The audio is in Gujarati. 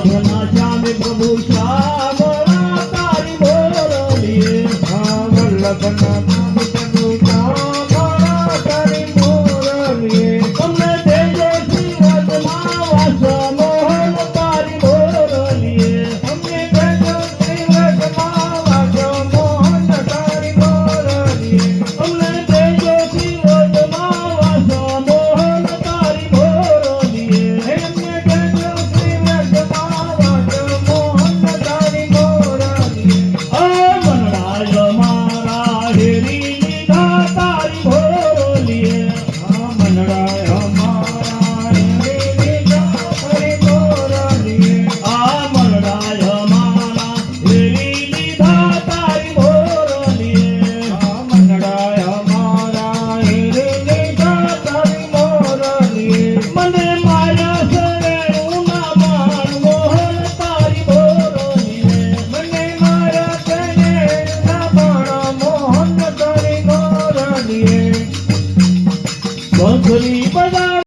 વલ્લભના શ્યામે પ્રભુ શ્યામળા તારી મોરલીએ વલ્લભના નામે પ્રભુ શ્યામળા તારી મોરલીએ અમને દેજો શ્રી વ્રજમાં વાસ મોહન તારી મોરલીએ અમને દેજો શ્રી વ્રજમાં વાસ મોહન તારી મોરલીએ અમને દેજો શ્રી વ્રજમાં વાસ મોહન તારી મોરલીએ અમને દેજો શ્રી વ્રજમાં વાસ મોહન તારી મોરલીએ આ મનડાય મારા હેરી લીધા તારી મોરલીએ મનડાય અમારા હેરી લીધા તારી મોરલીએ આ મનડાય મારા હેરી લીધા તારી મોરલીએ મનડાય અમારા હેરી લીધા તારી મોરલીએ મને માયા શરણું ના માણ મોહન તારી મોરલીએ મને મારા તને ના બાણા મોહન તારી મોરલીએ બંસરી બજા